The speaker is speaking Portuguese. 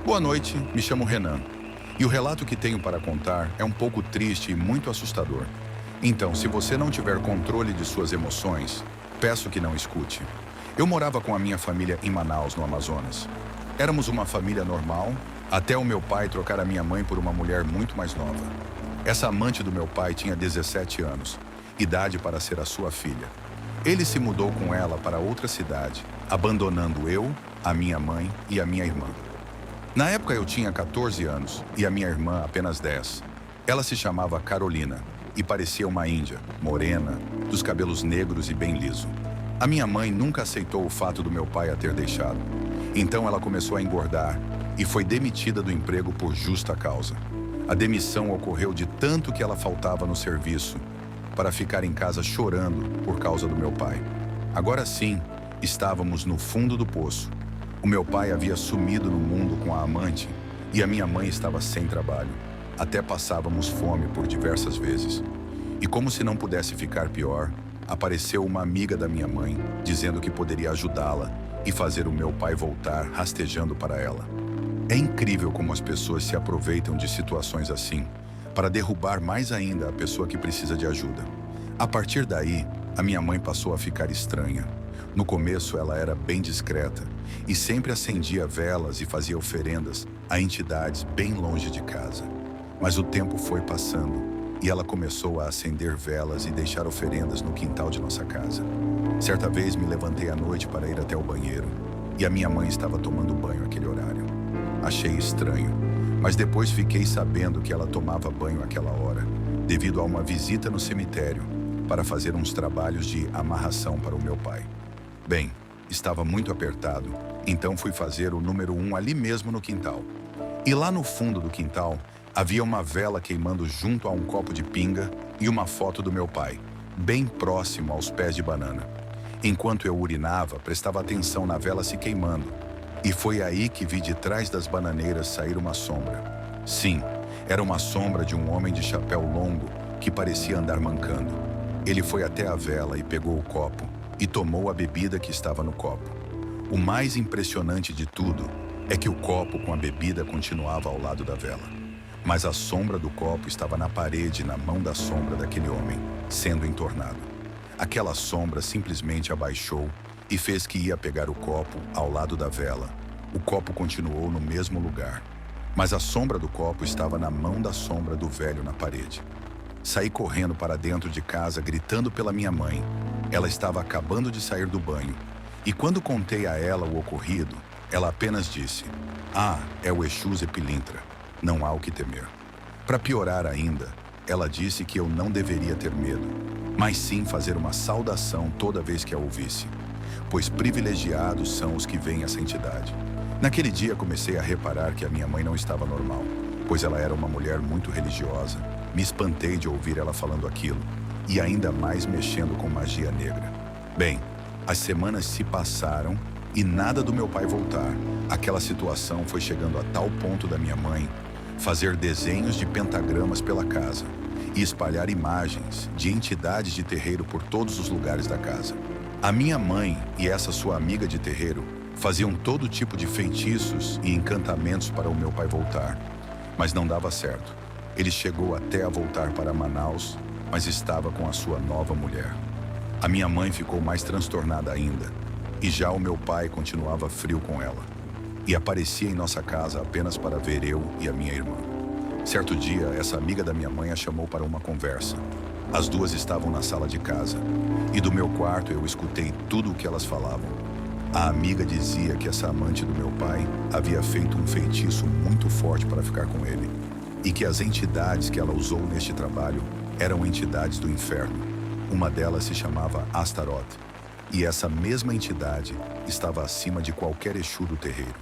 Boa noite, me chamo Renan. E o relato que tenho para contar é um pouco triste e muito assustador. Então, se você não tiver controle de suas emoções, peço que não escute. Eu morava com a minha família em Manaus, no Amazonas. Éramos uma família normal, até o meu pai trocar a minha mãe por uma mulher muito mais nova. Essa amante do meu pai tinha 17 anos, idade para ser a sua filha. Ele se mudou com ela para outra cidade, abandonando eu, a minha mãe e a minha irmã. Na época eu tinha 14 anos e a minha irmã apenas 10. Ela se chamava Carolina e parecia uma índia, morena, dos cabelos negros e bem liso. A minha mãe nunca aceitou o fato do meu pai a ter deixado. Então ela começou a engordar e foi demitida do emprego por justa causa. A demissão ocorreu de tanto que ela faltava no serviço para ficar em casa chorando por causa do meu pai. Agora sim, estávamos no fundo do poço. O meu pai havia sumido no mundo com a amante e a minha mãe estava sem trabalho. Até passávamos fome por diversas vezes. E como se não pudesse ficar pior, apareceu uma amiga da minha mãe, dizendo que poderia ajudá-la e fazer o meu pai voltar rastejando para ela. É incrível como as pessoas se aproveitam de situações assim, para derrubar mais ainda a pessoa que precisa de ajuda. A partir daí, a minha mãe passou a ficar estranha. No começo ela era bem discreta e sempre acendia velas e fazia oferendas a entidades bem longe de casa. Mas o tempo foi passando e ela começou a acender velas e deixar oferendas no quintal de nossa casa. Certa vez me levantei à noite para ir até o banheiro e a minha mãe estava tomando banho naquele horário. Achei estranho, mas depois fiquei sabendo que ela tomava banho àquela hora, devido a uma visita no cemitério para fazer uns trabalhos de amarração para o meu pai. Bem, estava muito apertado, então fui fazer o número 1 ali mesmo no quintal. E lá no fundo do quintal, havia uma vela queimando junto a um copo de pinga e uma foto do meu pai, bem próximo aos pés de banana. Enquanto eu urinava, prestava atenção na vela se queimando. E foi aí que vi de trás das bananeiras sair uma sombra. Sim, era uma sombra de um homem de chapéu longo que parecia andar mancando. Ele foi até a vela e pegou o copo e tomou a bebida que estava no copo. O mais impressionante de tudo é que o copo com a bebida continuava ao lado da vela. Mas a sombra do copo estava na parede, na mão da sombra daquele homem, sendo entornado. Aquela sombra simplesmente abaixou e fez que ia pegar o copo ao lado da vela. O copo continuou no mesmo lugar, mas a sombra do copo estava na mão da sombra do velho na parede. Saí correndo para dentro de casa, gritando pela minha mãe. Ela estava acabando de sair do banho. E quando contei a ela o ocorrido, ela apenas disse: "Ah, é o Exu Zé Pilintra. Não há o que temer." Para piorar ainda, ela disse que eu não deveria ter medo, mas sim fazer uma saudação toda vez que a ouvisse, pois privilegiados são os que veem essa entidade. Naquele dia comecei a reparar que a minha mãe não estava normal, pois ela era uma mulher muito religiosa. Me espantei de ouvir ela falando aquilo, e ainda mais mexendo com magia negra. Bem, as semanas se passaram e nada do meu pai voltar. Aquela situação foi chegando a tal ponto da minha mãe fazer desenhos de pentagramas pela casa e espalhar imagens de entidades de terreiro por todos os lugares da casa. A minha mãe e essa sua amiga de terreiro faziam todo tipo de feitiços e encantamentos para o meu pai voltar, mas não dava certo. Ele chegou até a voltar para Manaus, mas estava com a sua nova mulher. A minha mãe ficou mais transtornada ainda, e já o meu pai continuava frio com ela, e aparecia em nossa casa apenas para ver eu e a minha irmã. Certo dia, essa amiga da minha mãe a chamou para uma conversa. As duas estavam na sala de casa, e do meu quarto eu escutei tudo o que elas falavam. A amiga dizia que essa amante do meu pai havia feito um feitiço muito forte para ficar com ele, e que as entidades que ela usou neste trabalho eram entidades do inferno. Uma delas se chamava Astaroth, e essa mesma entidade estava acima de qualquer Exu do terreiro.